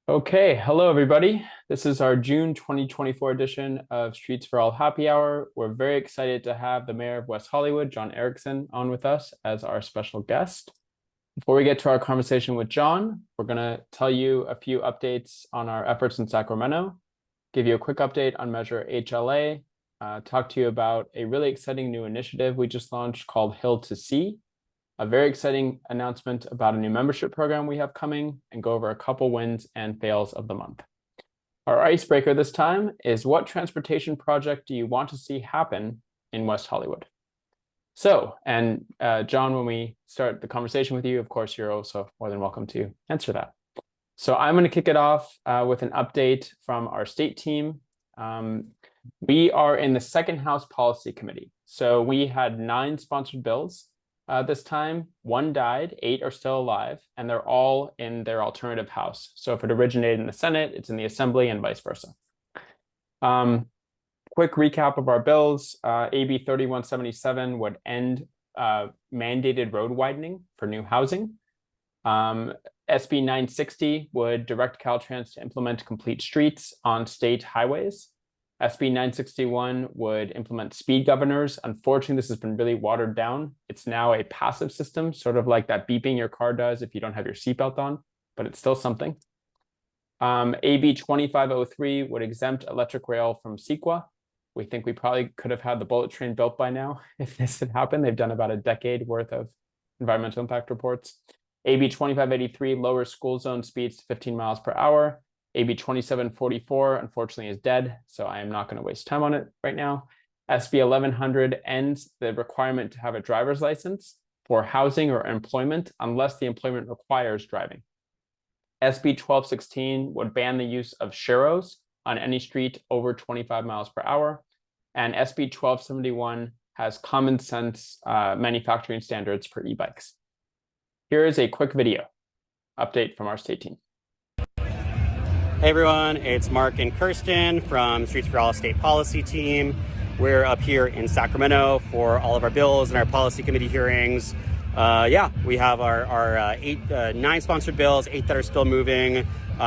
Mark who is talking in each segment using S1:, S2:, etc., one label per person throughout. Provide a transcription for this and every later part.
S1: Okay, hello everybody. This is our June 2024 edition of Streets for All Happy Hour. We're very excited to have the Mayor of West Hollywood, John Erickson, on with us as our special guest. Before we get to our conversation with John, we're going to tell you a few updates on our efforts in Sacramento, give you a quick update on Measure HLA, talk to you about a really exciting new initiative we just launched called Hill to Sea, a very exciting announcement about a new membership program we have coming, and go over a couple wins and fails of the month. Our icebreaker this time is, what transportation project do you want to see happen in West Hollywood? So, and John, when we start the conversation with you, of course, you're also more than welcome to answer that. So I'm going to kick it off with an update from our state team. We are in the Second House Policy Committee. So we had 9 sponsored bills. This time, 1 died, 8 are still alive, and they're all in their alternative house. So if it originated in the Senate, it's in the Assembly and vice versa. Quick recap of our bills. AB 3177 would end mandated road widening for new housing. SB 960 would direct Caltrans to implement complete streets on state highways. SB 961 would implement speed governors. Unfortunately, this has been really watered down. It's now a passive system, sort of like that beeping your car does if you don't have your seatbelt on, but it's still something. AB 2503 would exempt electric rail from CEQA. We think we probably could have had the bullet train built by now if this had happened. They've done about a decade worth of environmental impact reports. AB 2583 lowers school zone speeds to 15 miles per hour. AB 2744, unfortunately, is dead, so I am not going to waste time on it right now. SB 1100 ends the requirement to have a driver's license for housing or employment unless the employment requires driving. SB 1216 would ban the use of sharrows on any street over 25 miles per hour. And SB 1271 has common sense manufacturing standards for e-bikes. Here is a quick video update from our state team.
S2: Hey everyone, it's Mark and Kirsten from Streets for All State Policy Team. We're up here in Sacramento for all of our bills and our policy committee hearings. We have our 9 sponsored bills, 8 that are still moving.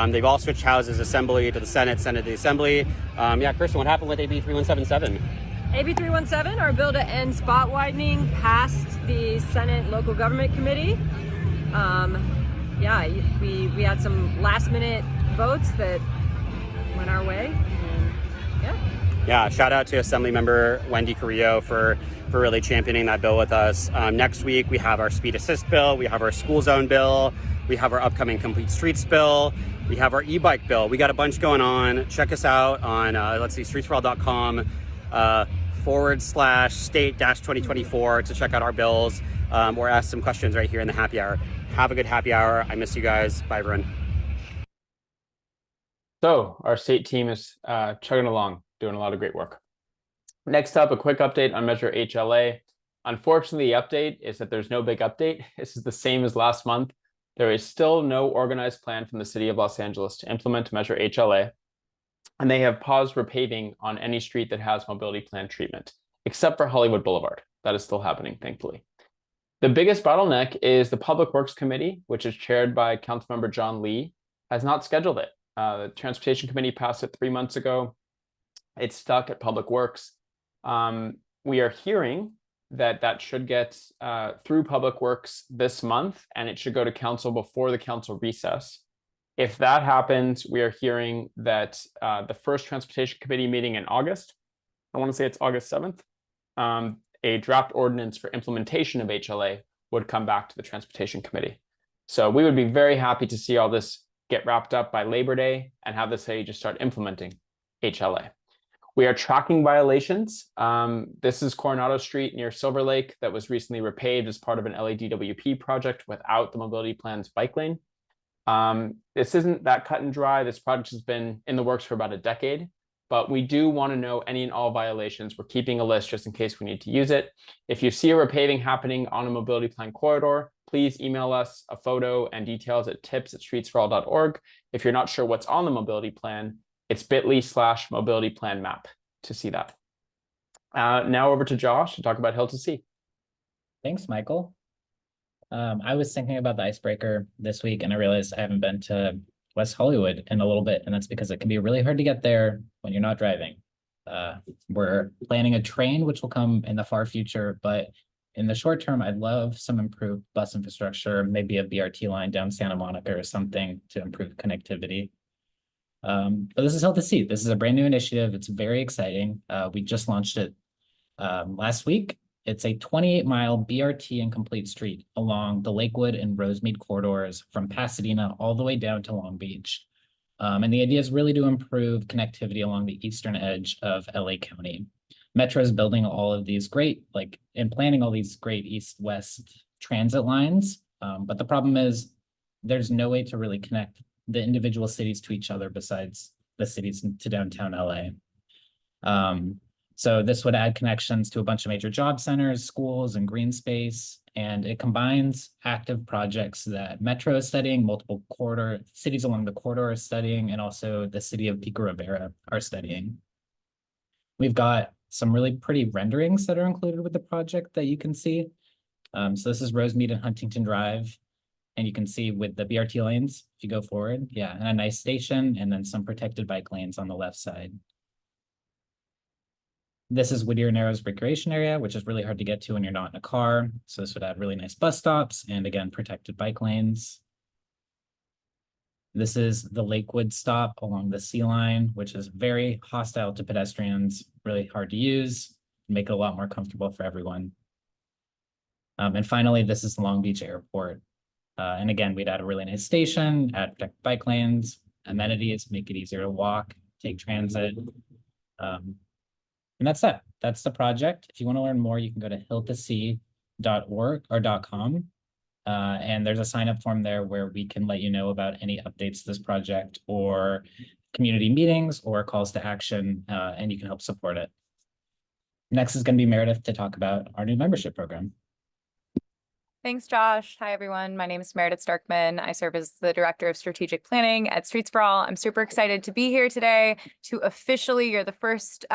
S2: They've all switched houses, Assembly to the Senate, Senate to the Assembly. Kirsten, what happened with AB 3177?
S3: AB 317, our bill to end spot widening, passed the Senate Local Government Committee. We had some last minute votes that went our way.
S2: Shout out to Assembly Member Wendy Carrillo for really championing that bill with us. Next week we have our speed assist bill, we have our school zone bill, we have our upcoming complete streets bill, we have our e-bike bill. We got a bunch going on. Check us out on streetsforall.com /state-2024 to check out our bills or ask some questions right here in the happy hour. Have a good happy hour. I miss you guys. Bye everyone.
S1: So our state team is chugging along, doing a lot of great work. Next up, a quick update on Measure HLA. Unfortunately, the update is that there's no big update. This is the same as last month. There is still no organized plan from the city of Los Angeles to implement Measure HLA, and they have paused repaving on any street that has mobility plan treatment, except for Hollywood Boulevard. That is still happening, thankfully. The biggest bottleneck is the Public Works Committee, which is chaired by Councilmember John Lee, has not scheduled it. The Transportation Committee passed it 3 months ago. It's stuck at Public Works. We are hearing that should get through Public Works this month, and it should go to council before the council recess. If that happens, we are hearing that the first Transportation Committee meeting in August, I want to say it's August 7th, a draft ordinance for implementation of HLA would come back to the Transportation Committee. So we would be very happy to see all this get wrapped up by Labor Day and have the city just start implementing HLA. We are tracking violations. This is Coronado Street near Silver Lake that was recently repaved as part of an LADWP project without the mobility plan's bike lane. This isn't that cut and dry. This project has been in the works for about a decade, but we do want to know any and all violations. We're keeping a list just in case we need to use it. If you see a repaving happening on a mobility plan corridor, please email us a photo and details at tips@streetsforall.org. If you're not sure what's on the mobility plan, it's bit.ly/mobility plan map to see that. Now over to Josh to talk about Hill to Sea.
S4: Thanks, Michael. I was thinking about the icebreaker this week, and I realized I haven't been to West Hollywood in a little bit, and that's because it can be really hard to get there when you're not driving. We're planning a train, which will come in the far future, but in the short term, I'd love some improved bus infrastructure, maybe a BRT line down Santa Monica or something to improve connectivity. But this is Health to See. This is a brand new initiative. It's very exciting. We just launched it last week. It's a 28-mile BRT and complete street along the Lakewood and Rosemead corridors from Pasadena all the way down to Long Beach. And the idea is really to improve connectivity along the eastern edge of LA County. Metro is building all of these great, and planning all these great east-west transit lines. But the problem is there's no way to really connect the individual cities to each other besides the cities to downtown LA. So this would add connections to a bunch of major job centers, schools, and green space. And it combines active projects that Metro is studying, multiple cities along the corridor are studying, and also the city of Pico Rivera are studying. We've got some really pretty renderings that are included with the project that you can see. So this is Rosemead and Huntington Drive. And you can see with the BRT lanes, if you go forward, yeah, and a nice station, and then some protected bike lanes on the left side. This is Whittier Narrows Recreation Area, which is really hard to get to when you're not in a car. So this would add really nice bus stops and, again, protected bike lanes. This is the Lakewood stop along the CityLine, which is very hostile to pedestrians, really hard to use, make it a lot more comfortable for everyone. And finally, this is Long Beach Airport. And again, we'd add a really nice station, add protected bike lanes, amenities, make it easier to walk, take transit. And that's it. That's the project. If you want to learn more, you can go to hilltosee.org or .com. And there's a sign-up form there where we can let you know about any updates to this project or community meetings or calls to action, and you can help support it. Next is going to be Meredith to talk about our new membership program.
S5: Thanks, Josh. Hi, everyone. My name is Meredith Starkman. I serve as the Director of Strategic Planning at Streets for All. I'm super excited to be here today to officially, you're the first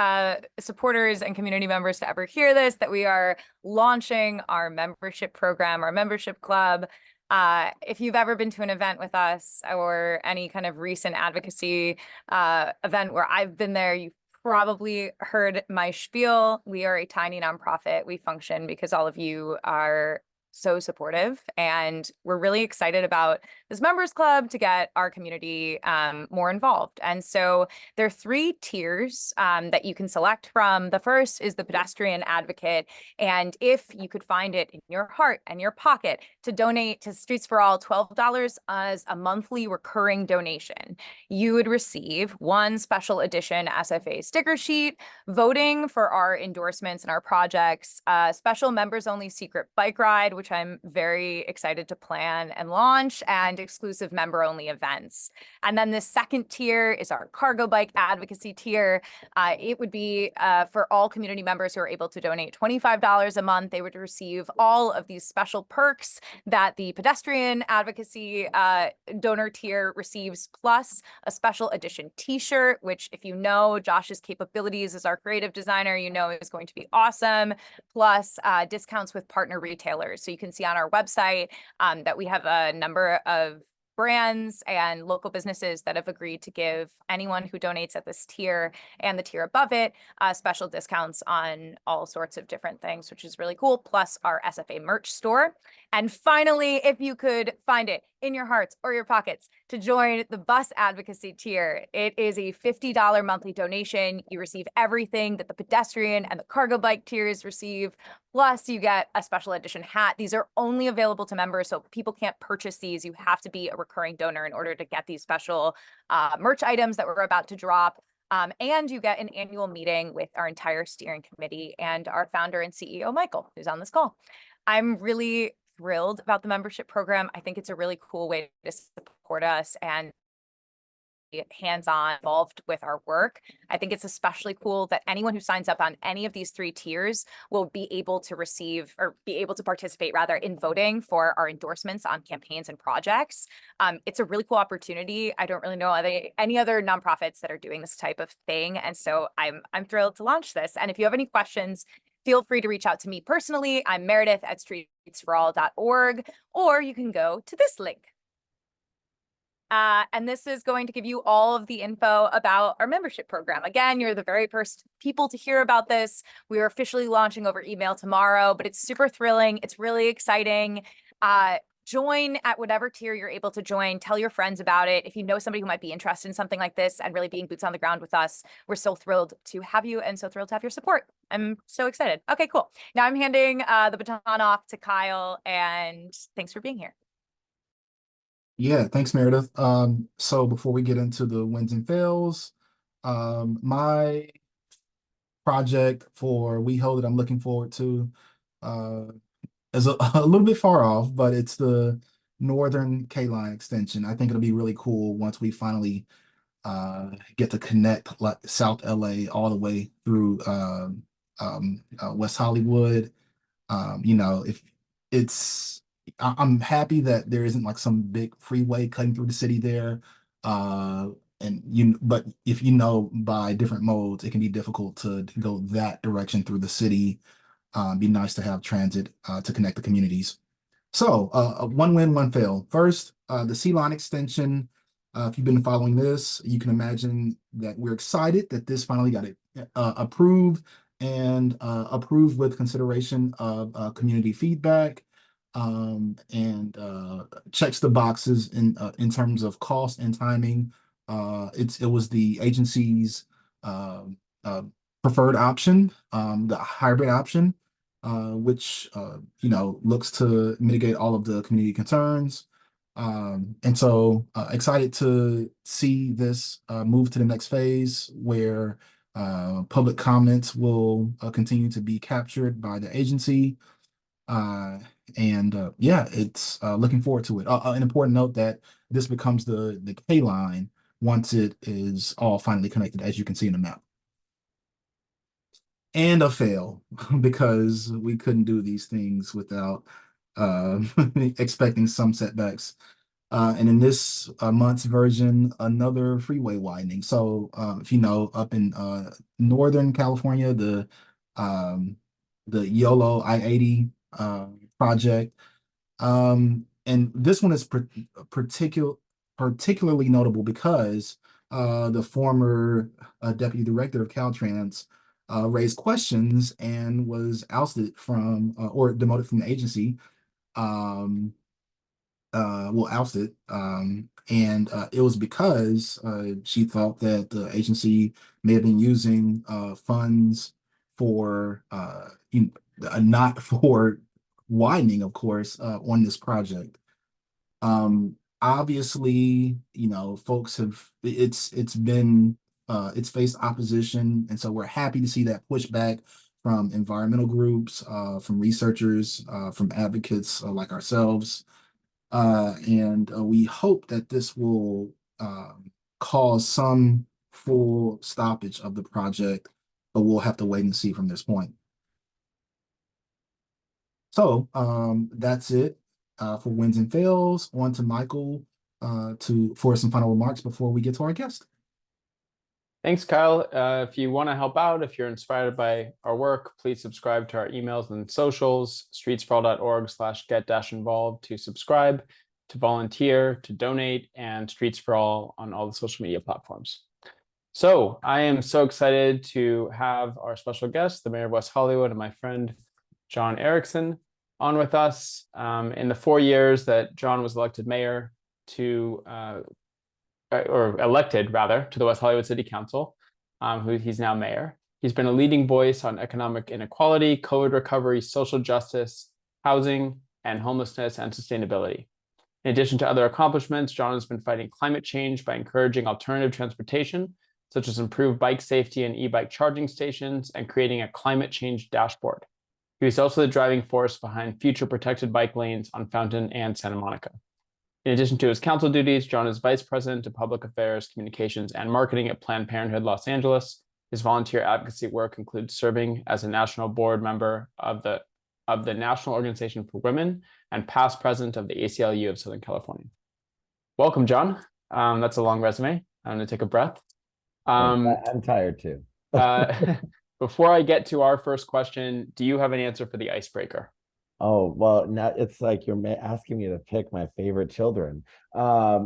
S5: supporters and community members to ever hear this, that we are launching our membership program, our membership club. If you've ever been to an event with us or any kind of recent advocacy event where I've been there, you've probably heard my spiel. We are a tiny nonprofit. We function because all of you are so supportive, and we're really excited about this members club to get our community more involved. And so there are 3 tiers that you can select from. The first is the pedestrian advocate, and if you could find it in your heart and your pocket to donate to Streets for All $12 as a monthly recurring donation, you would receive 1 special edition SFA sticker sheet, voting for our endorsements and our projects, a special members only secret bike ride, which I'm very excited to plan and launch, and exclusive member only events. And then the second tier is our cargo bike advocacy tier. It would be for all community members who are able to donate $25 a month. They would receive all of these special perks that the pedestrian advocacy donor tier receives, plus a special edition t-shirt, which, if you know Josh's capabilities as our creative designer, you know is going to be awesome, plus discounts with partner retailers. So you can see on our website that we have a number of brands and local businesses that have agreed to give anyone who donates at this tier and the tier above it special discounts on all sorts of different things, which is really cool, plus our SFA merch store. And finally, if you could find it in your hearts or your pockets to join the bus advocacy tier, it is a $50 monthly donation. You receive everything that the pedestrian and the cargo bike tiers receive, plus you get a special edition hat. These are only available to members, so people can't purchase these. You have to be a recurring donor in order to get these special merch items that we're about to drop. And you get an annual meeting with our entire steering committee and our founder and CEO, Michael, who's on this call. I'm really thrilled about the membership program. I think it's a really cool way to support us and hands-on involved with our work. I think it's especially cool that anyone who signs up on any of these 3 tiers will be able to receive or be able to participate rather in voting for our endorsements on campaigns and projects. It's a really cool opportunity. I don't really know any other nonprofits that are doing this type of thing. And so I'm thrilled to launch this. And if you have any questions, feel free to reach out to me personally. I'm Meredith at streetsforall.org, or you can go to this link. And this is going to give you all of the info about our membership program. Again, you're the very first people to hear about this. We are officially launching over email tomorrow, but it's super thrilling. It's really exciting. Join at whatever tier you're able to join. Tell your friends about it. If you know somebody who might be interested in something like this and really being boots on the ground with us, we're so thrilled to have you and so thrilled to have your support. I'm so excited. Okay, cool. Now I'm handing the baton off to Kyle, and thanks for being here.
S6: Yeah, thanks, Meredith. So before we get into the wins and fails, my project for WeHo that I'm looking forward to is a little bit far off, but it's the Northern K-Line extension. I think it'll be really cool once we finally get to connect like South LA all the way through West Hollywood. You know, if it's I'm happy that there isn't like some big freeway cutting through the city there. But if you know by different modes, it can be difficult to go that direction through the city. Be nice to have transit to connect the communities. So one win, one fail. First, the CityLine extension. If you've been following this, you can imagine that we're excited that this finally got it approved and approved with consideration of community feedback, and checks the boxes in terms of cost and timing. It was the agency's preferred option, the hybrid option, which you know, looks to mitigate all of the community concerns. And so excited to see this move to the next phase where public comments will continue to be captured by the agency. Yeah, it's looking forward to it. An important note that this becomes the K line once it is all finally connected, as you can see in the map. And a fail, because we couldn't do these things without expecting some setbacks. And in this month's version, another freeway widening. So if you know, up in Northern California, the YOLO I-80 project. And this one is particularly notable because the former deputy director of Caltrans raised questions and was ousted from or demoted from the agency. Ousted. And it was because she thought that the agency may have been using funds for not for widening, of course, on this project. Obviously, you know, folks have it's faced opposition, and so we're happy to see that pushback from environmental groups, from researchers, from advocates like ourselves. We hope that this will cause some full stoppage of the project, but we'll have to wait and see from this point. So that's it for wins and fails. On to Michael for some final remarks before we get to our guest.
S1: Thanks, Kyle. If you want to help out, if you're inspired by our work, please subscribe to our emails and socials, streetsprawl.org/get-involved to subscribe, to volunteer, to donate, and Street Sprawl on all the social media platforms. So I am so excited to have our special guest, the mayor of West Hollywood, and my friend, John Erickson, on with us. In the 4 years that John was elected mayor or elected rather, to the West Hollywood City Council, who he's now mayor. He's been a leading voice on economic inequality, COVID recovery, social justice, housing, and homelessness and sustainability. In addition to other accomplishments, John has been fighting climate change by encouraging alternative transportation, such as improved bike safety and e-bike charging stations, and creating a climate change dashboard. He was also the driving force behind future protected bike lanes on Fountain and Santa Monica. In addition to his council duties, John is Vice President of Public Affairs, Communications, and Marketing at Planned Parenthood Los Angeles. His volunteer advocacy work includes serving as a national board member of the National Organization for Women and past president of the ACLU of Southern California. Welcome, John. That's a long resume. I'm going to take a breath.
S7: I'm tired too.
S1: Before I get to our first question, do you have an answer for the icebreaker?
S7: Oh, well, now it's like you're asking me to pick my favorite children. I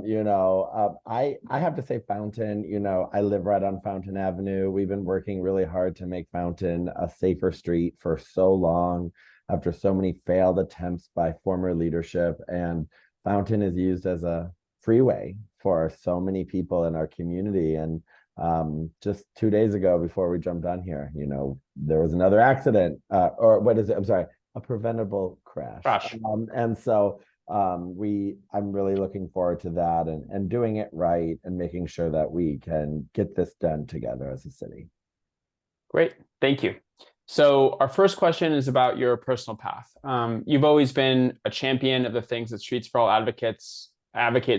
S7: have to say Fountain, I live right on Fountain Avenue. We've been working really hard to make Fountain a safer street for so long, after so many failed attempts by former leadership. And Fountain is used as a freeway for so many people in our community. And just 2 days ago, before we jumped on here, there was another accident, or what is it? I'm sorry, a preventable crash.
S1: Crash.
S7: And so I'm really looking forward to that, and doing it right and making sure that we can get this done together as a city.
S1: Great, thank you. So our first question is about your personal path. You've always been a champion of the things that Streets for All advocates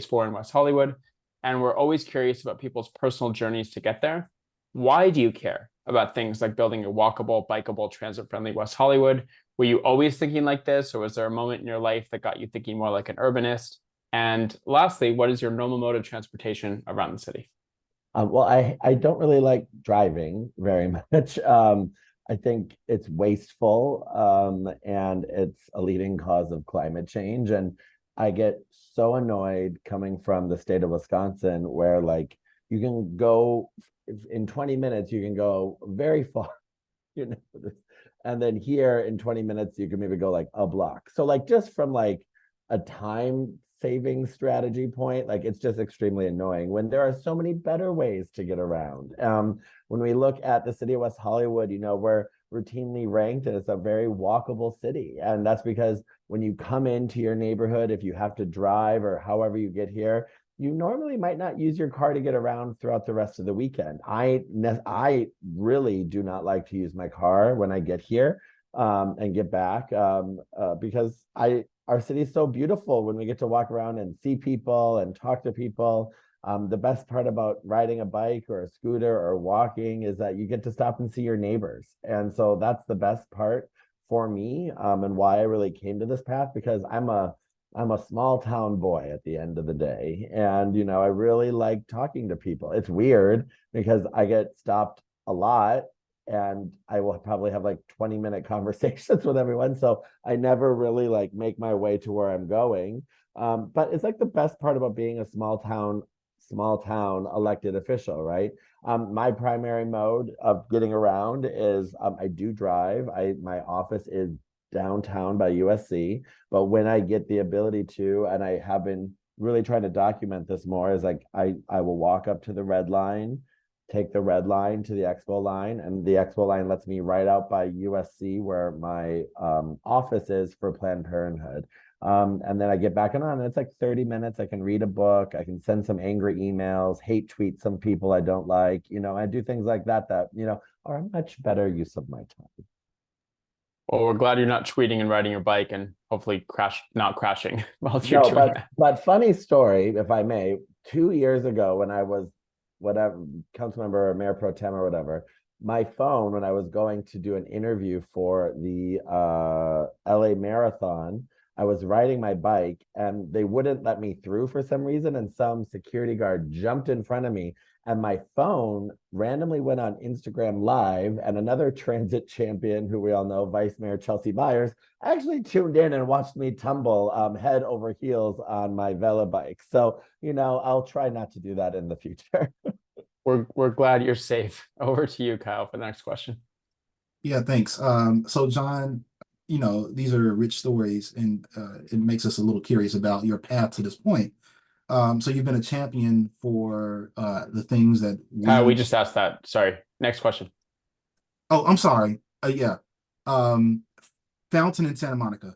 S1: for in West Hollywood, and we're always curious about people's personal journeys to get there. Why do you care about things like building a walkable, bikeable, transit-friendly West Hollywood? Were you always thinking like this, or was there a moment in your life that got you thinking more like an urbanist? And lastly, what is your normal mode of transportation around the city?
S7: Well, I don't really like driving very much. I think it's wasteful, and it's a leading cause of climate change. And I get so annoyed coming from the state of Wisconsin, where like you can go in 20 minutes, you can go very far, you know, and then here in 20 minutes, you can maybe go like a block. So like just from like a time saving strategy point, like it's just extremely annoying when there are so many better ways to get around. When we look at the city of West Hollywood, we're routinely ranked as a very walkable city. And that's because when you come into your neighborhood, if you have to drive or however you get here, you normally might not use your car to get around throughout the rest of the weekend. I really do not like to use my car when I get here and get back, because our city is so beautiful when we get to walk around and see people and talk to people. The best part about riding a bike or a scooter or walking is that you get to stop and see your neighbors. And so that's the best part for me, and why I really came to this path, because I'm a small town boy at the end of the day. And, I really like talking to people. It's weird because I get stopped a lot, and I will probably have like 20-minute conversations with everyone. So I never really like make my way to where I'm going. But it's like the best part about being a small town elected official, right? My primary mode of getting around is I do drive. My office is downtown by USC, but when I get the ability to, and I have been really trying to document this more, is like I will walk up to the red line, take the red line to the Expo line, and the Expo line lets me right out by USC where my office is for Planned Parenthood. And then I get back on, and it's like 30 minutes. I can read a book, I can send some angry emails, hate tweet some people I don't like. I do things like that are a much better use of my time.
S1: Well, we're glad you're not tweeting and riding your bike, and hopefully not crashing while you're doing that.
S7: But funny story, if I may, 2 years ago when I was whatever, council member or mayor pro tem or whatever, my phone, when I was going to do an interview for the LA Marathon, I was riding my bike and they wouldn't let me through for some reason. And some security guard jumped in front of me, and my phone randomly went on Instagram Live, and another transit champion who we all know, Vice Mayor Chelsea Byers, actually tuned in and watched me tumble head over heels on my Vela bike. So, I'll try not to do that in the future.
S1: We're glad you're safe. Over to you, Kyle, for the next question.
S6: Yeah, thanks. So John, these are rich stories, and it makes us a little curious about your path to this point. So you've been a champion for the things that
S1: we just asked that. Sorry. Next question.
S6: Oh, I'm sorry. Yeah. Fountain in Santa Monica.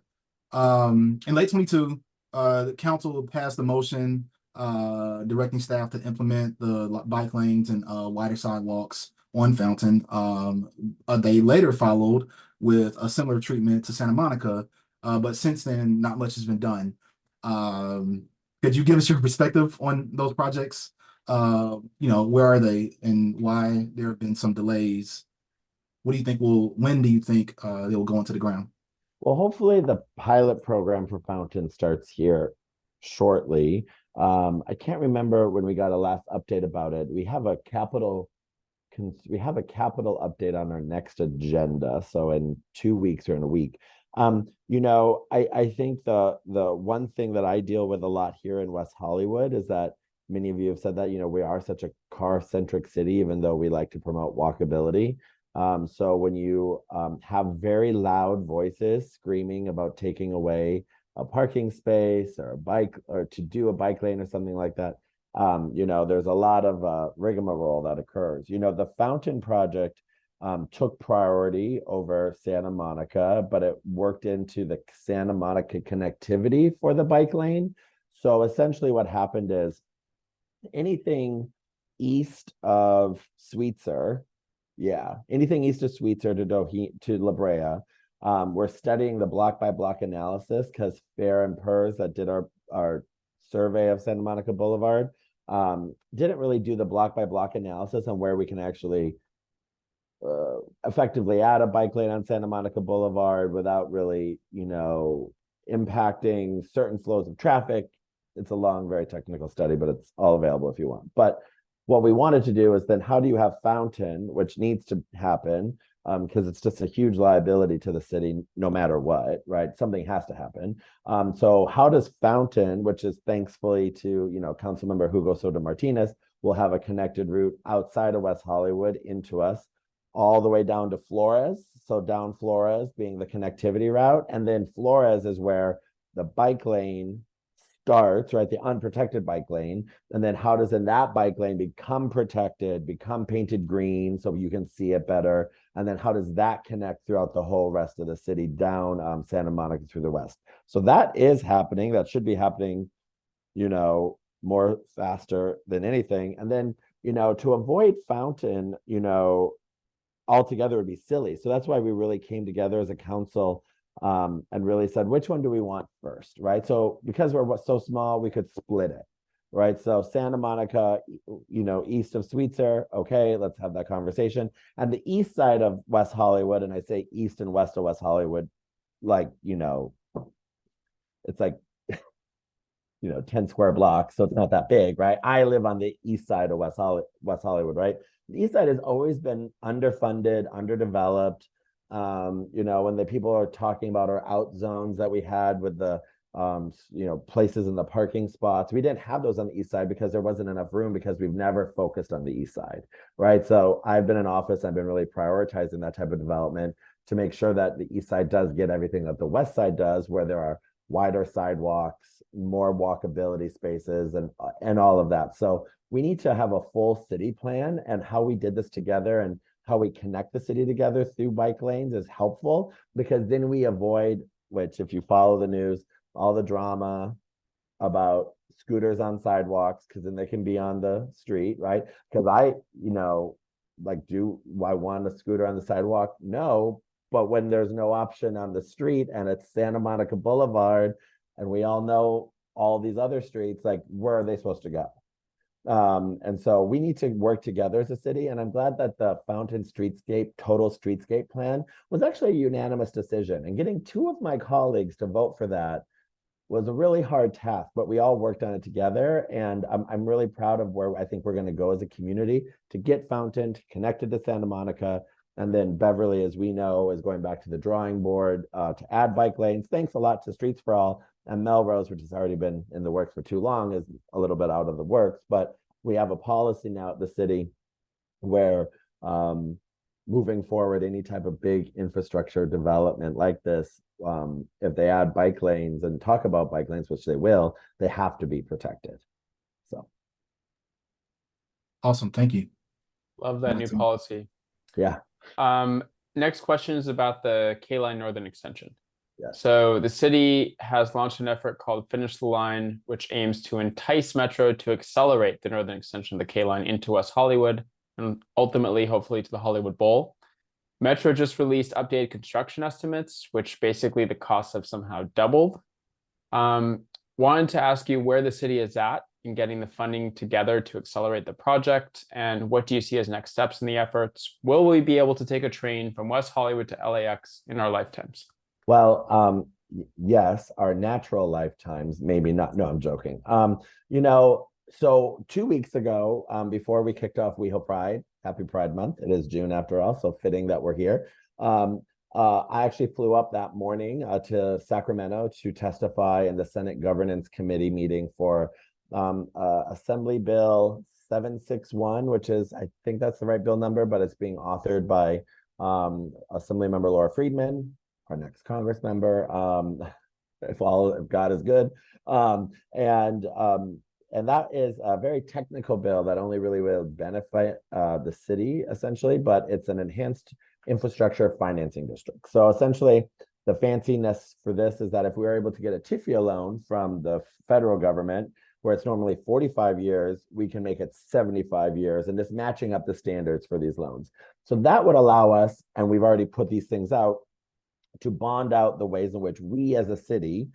S6: In late 22, the council passed a motion directing staff to implement the bike lanes and wider sidewalks on Fountain. They later followed with a similar treatment to Santa Monica, but since then, not much has been done. Could you give us your perspective on those projects? Where are they and why there have been some delays? What do you think when do you think they will go into the ground?
S7: Well, hopefully the pilot program for Fountain starts here shortly. I can't remember when we got a last update about it. We have a capital update on our next agenda. So in 2 weeks or in a week, I think the one thing that I deal with a lot here in West Hollywood is that many of you have said that, we are such a car-centric city, even though we like to promote walkability. So when you have very loud voices screaming about taking away a parking space or a bike, or to do a bike lane or something like that, there's a lot of rigmarole that occurs. The Fountain project took priority over Santa Monica, but it worked into the Santa Monica connectivity for the bike lane. So essentially what happened is anything east of Sweetser, anything east of Sweetser to La Brea, we're studying the block by block analysis because Fair and Pers that did our survey of Santa Monica Boulevard didn't really do the block by block analysis on where we can actually effectively add a bike lane on Santa Monica Boulevard without really, impacting certain flows of traffic. It's a long, very technical study, but it's all available if you want. But what we wanted to do is then how do you have Fountain, which needs to happen because it's just a huge liability to the city no matter what, right? Something has to happen. So how does Fountain, which is thankfully to, Councilmember Hugo Soto Martinez, will have a connected route outside of West Hollywood into us, all the way down to Flores. So down Flores being the connectivity route. And then Flores is where the bike lane starts, right? The unprotected bike lane. And then how does in that bike lane become protected, become painted green so you can see it better? And then how does that connect throughout the whole rest of the city down Santa Monica through the west? So that is happening. That should be happening, more faster than anything. And then, to avoid Fountain, altogether would be silly. So that's why we really came together as a council and really said, which one do we want first, right? So because we're so small, we could split it, right? So Santa Monica, east of Sweetser, okay, let's have that conversation. And the east side of West Hollywood, and I say east and west of West Hollywood, like, it's like, 10 square blocks, so it's not that big, right? I live on the east side of West Hollywood, right? The east side has always been underfunded, underdeveloped. When the people are talking about our out zones that we had with the places in the parking spots, we didn't have those on the east side because there wasn't enough room because we've never focused on the east side, right? So I've been in office, I've been really prioritizing that type of development to make sure that the east side does get everything that the west side does, where there are wider sidewalks, more walkability spaces, and all of that. So we need to have a full city plan, and how we did this together and how we connect the city together through bike lanes is helpful, because then we avoid, which if you follow the news, all the drama about scooters on sidewalks, because then they can be on the street, right? Because do I want a scooter on the sidewalk? No. But when there's no option on the street and it's Santa Monica Boulevard, and we all know all these other streets, like, where are they supposed to go? And so we need to work together as a city. And I'm glad that the Fountain total streetscape plan was actually a unanimous decision. And getting 2 of my colleagues to vote for that was a really hard task, but we all worked on it together. And I'm really proud of where I think we're going to go as a community to get Fountain connected to Santa Monica. And then Beverly, as we know, is going back to the drawing board to add bike lanes. Thanks a lot to Streets for All. And Melrose, which has already been in the works for too long, is a little bit out of the works. But we have a policy now at the city where moving forward, any type of big infrastructure development like this, if they add bike lanes and talk about bike lanes, which they will, they have to be protected. So.
S6: Awesome. Thank you.
S1: Love that new policy.
S7: Yeah.
S1: Next question is about the K-Line Northern Extension.
S7: Yes.
S1: So the city has launched an effort called Finish the Line, which aims to entice Metro to accelerate the Northern Extension of the K-Line into West Hollywood and ultimately, hopefully, to the Hollywood Bowl. Metro just released updated construction estimates, which basically the costs have somehow doubled. Wanted to ask you where the city is at in getting the funding together to accelerate the project, and what do you see as next steps in the efforts? Will we be able to take a train from West Hollywood to LAX in our lifetimes?
S7: Well, yes, our natural lifetimes, maybe not. No, I'm joking. So 2 weeks ago, before we kicked off WeHo Pride, happy Pride Month. It is June after all, so fitting that we're here. I actually flew up that morning to Sacramento to testify in the Senate Governance Committee meeting for Assembly Bill 761, which is, I think that's the right bill number, but it's being authored by Assemblymember Laura Friedman, our next Congress member, if God is good. And that is a very technical bill that only really will benefit the city, essentially, but it's an enhanced infrastructure financing district. So essentially, the fanciness for this is that if we are able to get a TIFIA loan from the federal government, where it's normally 45 years, we can make it 75 years, and just matching up the standards for these loans. So that would allow us, and we've already put these things out, to bond out the ways in which we as a city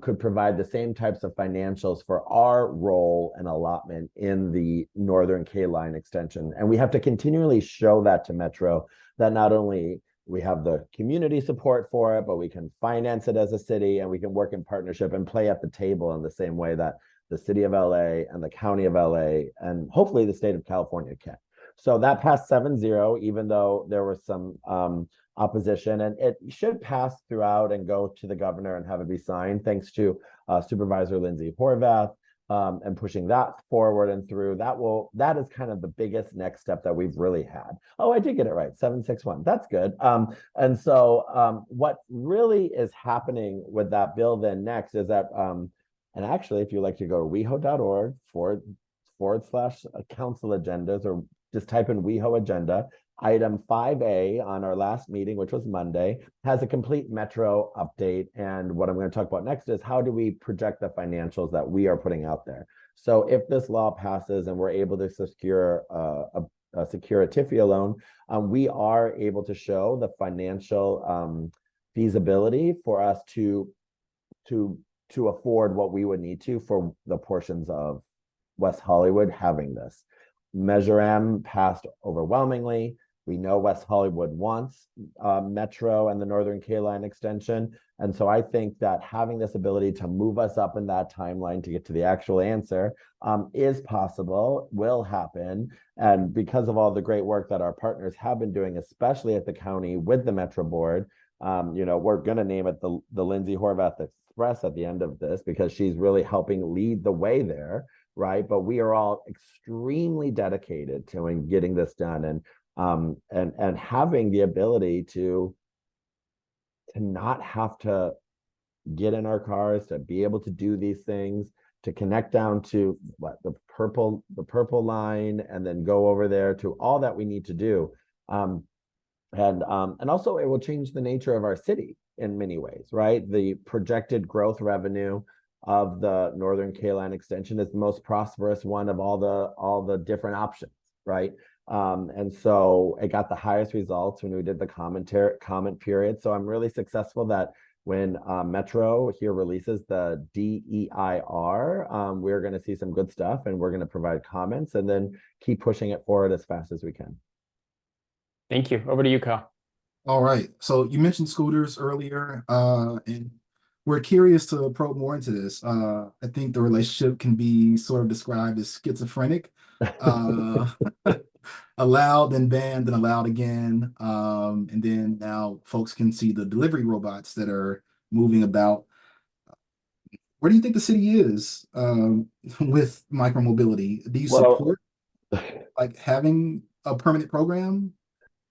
S7: could provide the same types of financials for our role and allotment in the Northern K-Line extension. And we have to continually show that to Metro, that not only we have the community support for it, but we can finance it as a city, and we can work in partnership and play at the table in the same way that the city of LA and the county of LA and hopefully the state of California can. So that passed 7-0, even though there was some opposition, and it should pass throughout and go to the governor and have it be signed, thanks to Supervisor Lindsay Horvath and pushing that forward and through. That is kind of the biggest next step that we've really had. Oh, I did get it right, 761. That's good. And so what really is happening with that bill then next is that, and actually, if you like to go to weho.org /council agendas, or just type in WeHo agenda, item 5A on our last meeting, which was Monday, has a complete Metro update. And what I'm going to talk about next is how do we project the financials that we are putting out there. So if this law passes and we're able to secure a TIFIA loan, we are able to show the financial feasibility for us to afford what we would need to for the portions of West Hollywood having this. Measure M passed overwhelmingly. We know West Hollywood wants Metro and the Northern K-Line extension. And so I think that having this ability to move us up in that timeline to get to the actual answer is possible, will happen. And because of all the great work that our partners have been doing, especially at the county with the Metro Board, we're going to name it the Lindsay Horvath Express at the end of this, because she's really helping lead the way there, right? But we are all extremely dedicated to getting this done, and having the ability to not have to get in our cars, to be able to do these things, to connect down to the purple line, and then go over there to all that we need to do. And also it will change the nature of our city in many ways, right? The projected growth revenue of the Northern K-Line extension is the most prosperous one of all the different options, right? And so it got the highest results when we did the comment period. So I'm really successful that when Metro here releases the DEIR, we're going to see some good stuff, and we're going to provide comments and then keep pushing it forward as fast as we can.
S1: Thank you. Over to you, Kyle.
S6: All right. So you mentioned scooters earlier, and we're curious to probe more into this. I think the relationship can be sort of described as schizophrenic. Allowed, then banned, then allowed again. And then now folks can see the delivery robots that are moving about. Where do you think the city is with micromobility? Do you support like having a permanent program?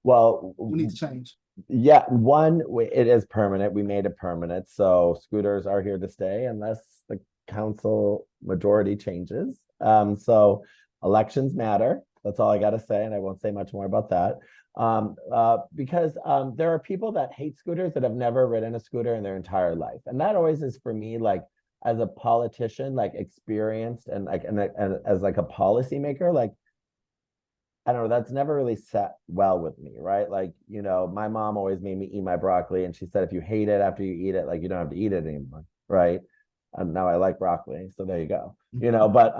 S7: Well,
S6: we need to change.
S7: Yeah, it is permanent. We made it permanent. So scooters are here to stay unless the council majority changes. So elections matter. That's all I got to say. And I won't say much more about that. Because there are people that hate scooters that have never ridden a scooter in their entire life. And that always is, for me, like as a politician, like experienced and as like a policymaker, like, I don't know, that's never really set well with me, right? Like, my mom always made me eat my broccoli, and she said, if you hate it after you eat it, like, you don't have to eat it anymore, right? And now I like broccoli, so there you go. But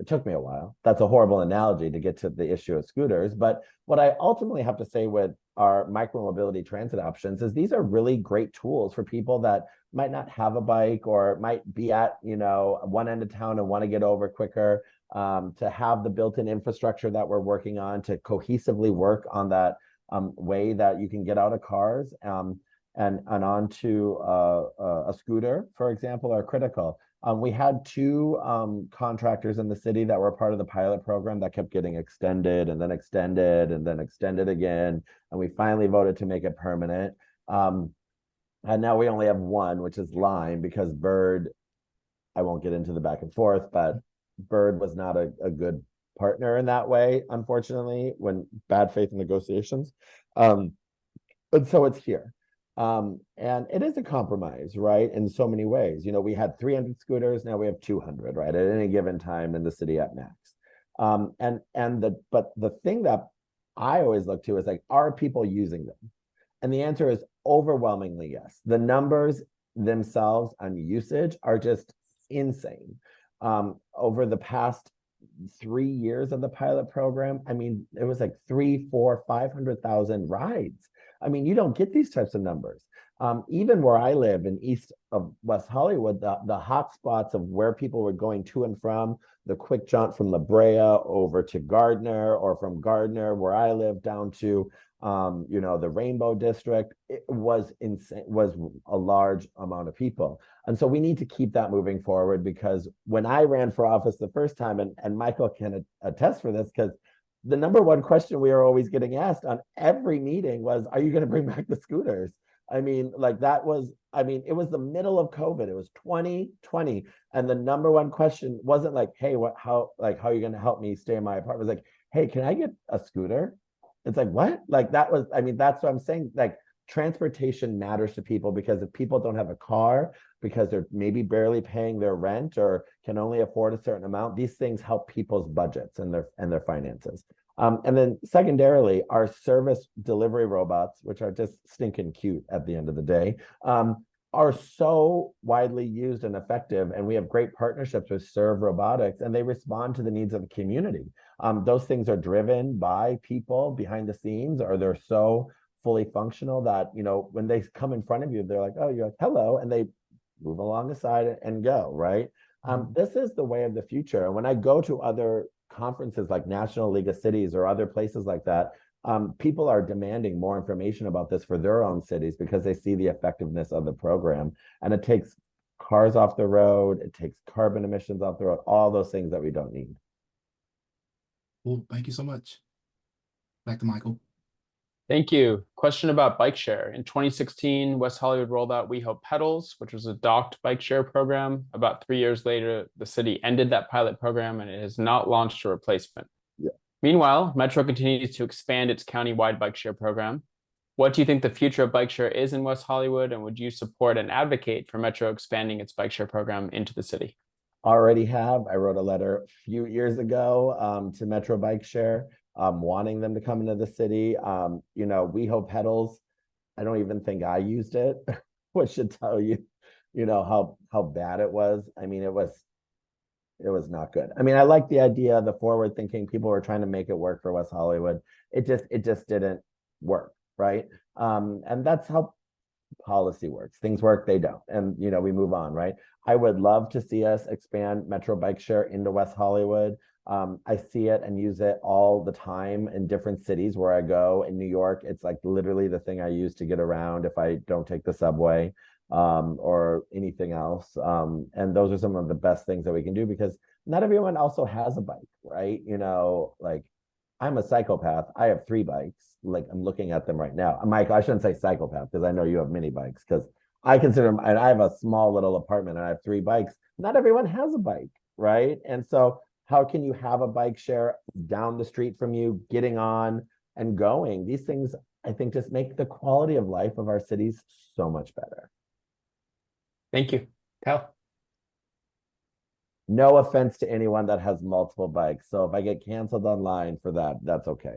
S7: it took me a while. That's a horrible analogy to get to the issue of scooters. But what I ultimately have to say with our micromobility transit options is these are really great tools for people that might not have a bike or might be at, one end of town and want to get over quicker. To have the built-in infrastructure that we're working on to cohesively work on that way that you can get out of cars and onto a scooter, for example, are critical. We had two contractors in the city that were part of the pilot program that kept getting extended and then extended and then extended again. And we finally voted to make it permanent. And now we only have one, which is Lime, because Bird, I won't get into the back and forth, but Bird was not a good partner in that way, unfortunately, when bad faith negotiations. And so it's here. And it is a compromise, right? In so many ways. You know, we had 300 scooters, now we have 200, right? At any given time in the city at max. But the thing that I always look to is like, are people using them? And the answer is overwhelmingly yes. The numbers themselves on usage are just insane. Over the past 3 years of the pilot program, I mean, it was like 300, 400, 500,000 rides. I mean, you don't get these types of numbers. Even where I live in east of West Hollywood, the hot spots of where people were going to and from, the quick jaunt from La Brea over to Gardner, or from Gardner, where I live, down to you know, the Rainbow District, it was insane, was a large amount of people. And so we need to keep that moving forward, because when I ran for office the first time, and Michael can attest for this, because the number one question we are always getting asked on every meeting was, are you going to bring back the scooters? I mean, like that was, I mean, it was the middle of COVID. It was 2020. And the number one question wasn't like, hey, how are you going to help me stay in my apartment? It was like, hey, can I get a scooter? It's like, what? Like that was, I mean, that's what I'm saying. Like, transportation matters to people, because if people don't have a car, because they're maybe barely paying their rent or can only afford a certain amount, these things help people's budgets and their finances. And then secondarily, our service delivery robots, which are just stinking cute at the end of the day, are so widely used and effective. And we have great partnerships with Serve Robotics, and they respond to the needs of the community. Those things are driven by people behind the scenes, or they're so fully functional that, you know, when they come in front of you, they're like, oh, you're like, hello, and they move along the side and go, right? This is the way of the future. And when I go to other conferences like National League of Cities or other places like that, people are demanding more information about this for their own cities, because they see the effectiveness of the program. And it takes cars off the road, it takes carbon emissions off the road, all those things that we don't need.
S6: Well, thank you so much. Back to Michael.
S1: Thank you. Question about bike share. In 2016, West Hollywood rolled out We Hope Pedals, which was a docked bike share program. About 3 years later, the city ended that pilot program, and it has not launched a replacement.
S7: Yeah.
S1: Meanwhile, Metro continues to expand its county-wide bike share program. What do you think the future of bike share is in West Hollywood, and would you support and advocate for Metro expanding its bike share program into the city?
S7: Already have. I wrote a letter a few years ago to Metro Bike Share, wanting them to come into the city. You know, We Hope Pedals, I don't even think I used it, which should tell you, you know, how bad it was. I mean, it was not good. I mean, I like the idea, the forward thinking, people were trying to make it work for West Hollywood. It just didn't work, right? And that's how policy works. Things work, they don't. And, you know, we move on, right? I would love to see us expand Metro Bike Share into West Hollywood. I see it and use it all the time in different cities where I go. In New York, it's like literally the thing I use to get around if I don't take the subway or anything else. And those are some of the best things that we can do, because not everyone also has a bike, right? You know, like, I'm a psychopath. I have 3 bikes. Like, I'm looking at them right now. Mike, I shouldn't say psychopath, because I know you have mini bikes, because I consider, and I have a small little apartment and I have 3 bikes. Not everyone has a bike, right? And so how can you have a bike share down the street from you, getting on and going? These things, I think, just make the quality of life of our cities so much better.
S1: Thank you. Kyle?
S7: No offense to anyone that has multiple bikes. So if I get canceled online for that, that's okay.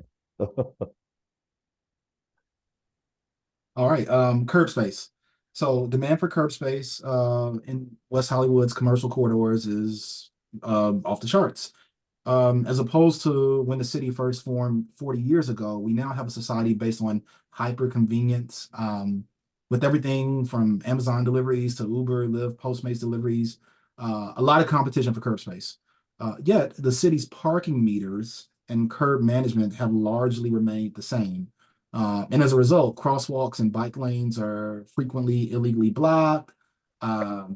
S6: All right, curb space. So demand for curb space in West Hollywood's commercial corridors is off the charts. As opposed to when the city first formed 40 years ago, we now have a society based on hyper convenience, with everything from Amazon deliveries to Uber, Lyft, Postmates deliveries, a lot of competition for curb space. Yet the city's parking meters and curb management have largely remained the same. And as a result, crosswalks and bike lanes are frequently illegally blocked by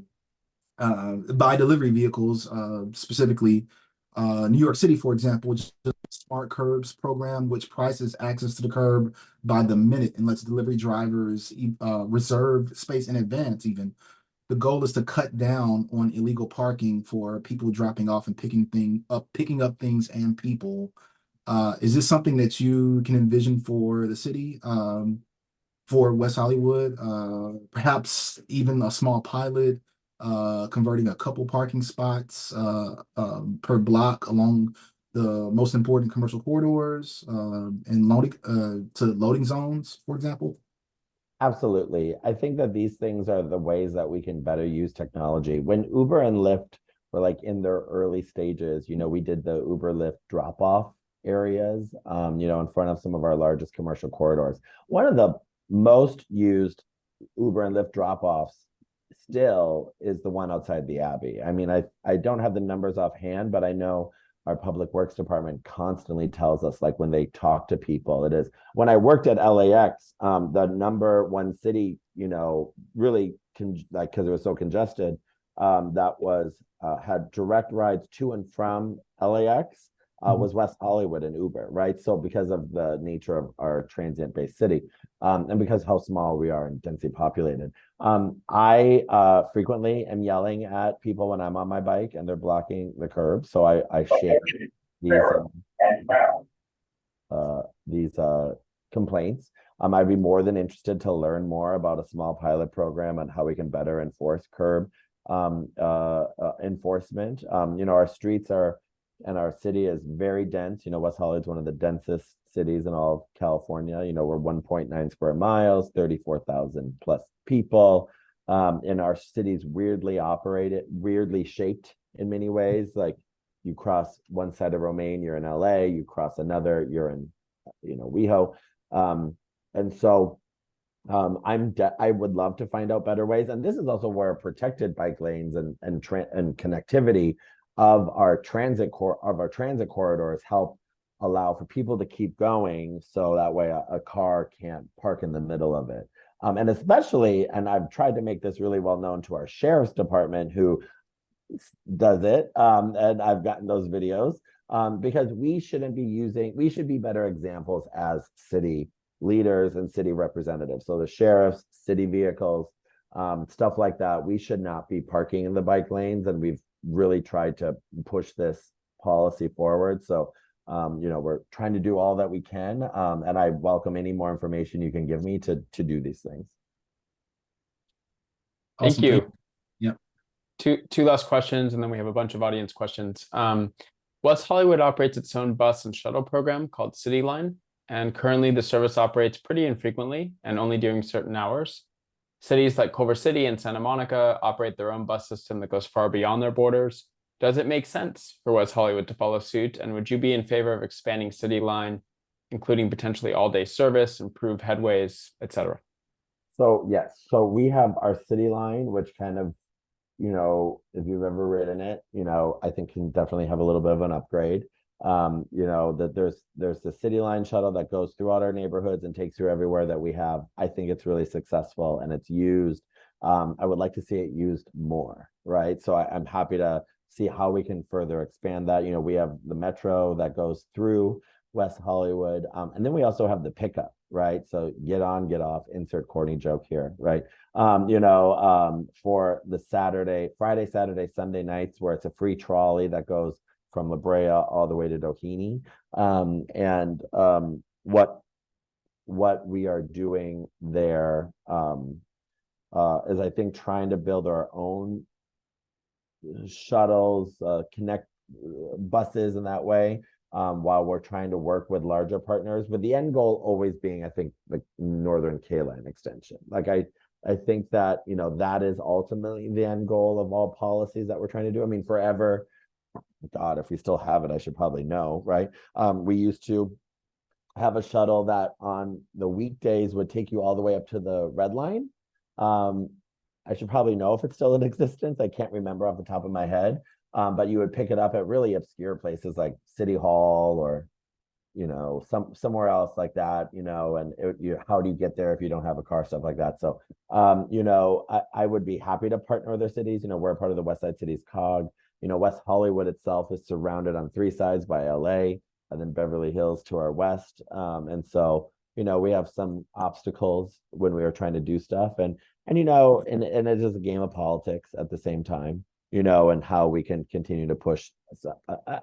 S6: delivery vehicles, specifically New York City, for example, which is a smart curbs program, which prices access to the curb by the minute and lets delivery drivers reserve space in advance even. The goal is to cut down on illegal parking for people dropping off and picking up things and people. Is this something that you can envision for the city, for West Hollywood? Perhaps even a small pilot, converting a couple parking spots per block along the most important commercial corridors and loading to loading zones, for example?
S7: Absolutely. I think that these things are the ways that we can better use technology. When Uber and Lyft were like in their early stages, we did the Uber Lyft drop-off areas, in front of some of our largest commercial corridors. One of the most used Uber and Lyft drop-offs still is the one outside the Abbey. I mean, I don't have the numbers offhand, but I know our public works department constantly tells us, like when they talk to people, it is. When I worked at LAX, the number one city, really because it was so congested, that was had direct rides to and from LAX was West Hollywood and Uber, right? So because of the nature of our transient-based city, and because how small we are and densely populated, I frequently am yelling at people when I'm on my bike and they're blocking the curb. So I share these complaints. I'd be more than interested to learn more about a small pilot program on how we can better enforce curb enforcement. Our streets are, and our city is very dense. West Hollywood is one of the densest cities in all of California. We're 1.9 square miles, 34,000 plus people. And our city's weirdly shaped in many ways. Like you cross one side of Romaine, you're in LA, you cross another, you're in, WeHo. And so I would love to find out better ways. And this is also where protected bike lanes and connectivity of our transit corridors help allow for people to keep going, so that way a car can't park in the middle of it. And especially, and I've tried to make this really well known to our sheriff's department, who does it, and I've gotten those videos, because we should be better examples as city leaders and city representatives. So the sheriffs, city vehicles, stuff like that, we should not be parking in the bike lanes, and we've really tried to push this policy forward. So we're trying to do all that we can, and I welcome any more information you can give me to do these things.
S1: Thank
S6: Awesome.
S1: you.
S6: Yeah.
S1: Two last questions, and then we have a bunch of audience questions. West Hollywood operates its own bus and shuttle program called CityLine, and currently the service operates pretty infrequently and only during certain hours. Cities like Culver City and Santa Monica operate their own bus system that goes far beyond their borders. Does it make sense for West Hollywood to follow suit? And would you be in favor of expanding CityLine, including potentially all-day service, improved headways, etc.?
S7: So yes, so we have our CityLine, which kind of, if you've ever ridden it, I think can definitely have a little bit of an upgrade. That there's the CityLine shuttle that goes throughout our neighborhoods and takes you everywhere that we have. I think it's really successful and it's used. I would like to see it used more, right? So I'm happy to see how we can further expand that. We have the metro that goes through West Hollywood, and then we also have the pickup, right? So get on, get off, insert corny joke here, right? For the Friday, Saturday, Sunday nights, where it's a free trolley that goes from La Brea all the way to Doheny. What we are doing there is, I think, trying to build our own shuttles, connect buses in that way, while we're trying to work with larger partners, with the end goal always being, I think, the Northern K-Line extension. Like I think that, that is ultimately the end goal of all policies that we're trying to do. I mean, forever, God, if we still have it, I should probably know, right? We used to have a shuttle that on the weekdays would take you all the way up to the Red Line. I should probably know if it's still in existence. I can't remember off the top of my head. But you would pick it up at really obscure places like City Hall or you know, somewhere else like that, you know, and how do you get there if you don't have a car, stuff like that. So, you know, I would be happy to partner with other cities. You know, we're a part of the West Side Cities COG. You know, West Hollywood itself is surrounded on 3 sides by LA, and then Beverly Hills to our west. And so, you know, we have some obstacles when we are trying to do stuff, and you know, and it is a game of politics at the same time, you know, and how we can continue to push,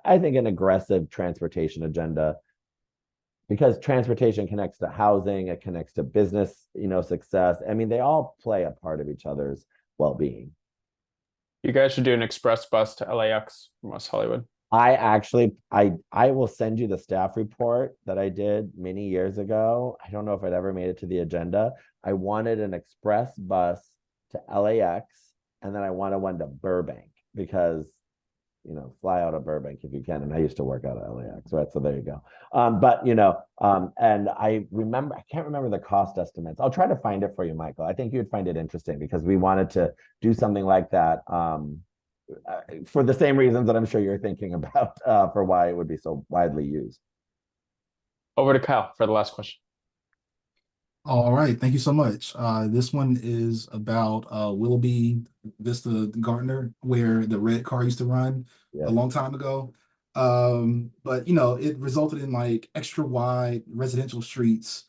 S7: I think, an aggressive transportation agenda, because transportation connects to housing, it connects to business, you know, success. I mean, they all play a part of each other's well-being.
S1: You guys should do an express bus to LAX from West Hollywood.
S7: I will send you the staff report that I did many years ago. I don't know if it ever made it to the agenda. I wanted an express bus to LAX, and then I wanted one to Burbank, because, you know, fly out of Burbank if you can. And I used to work out of LAX, right? So there you go. But, you know, and I can't remember the cost estimates. I'll try to find it for you, Michael. I think you'd find it interesting, because we wanted to do something like that for the same reasons that I'm sure you're thinking about, for why it would be so widely used.
S1: Over to Kyle for the last question.
S6: All right, thank you so much. This one is about Willoughby, Vista, Gardner, where the red car used to run a long time ago. But you know, it resulted in like extra wide residential streets.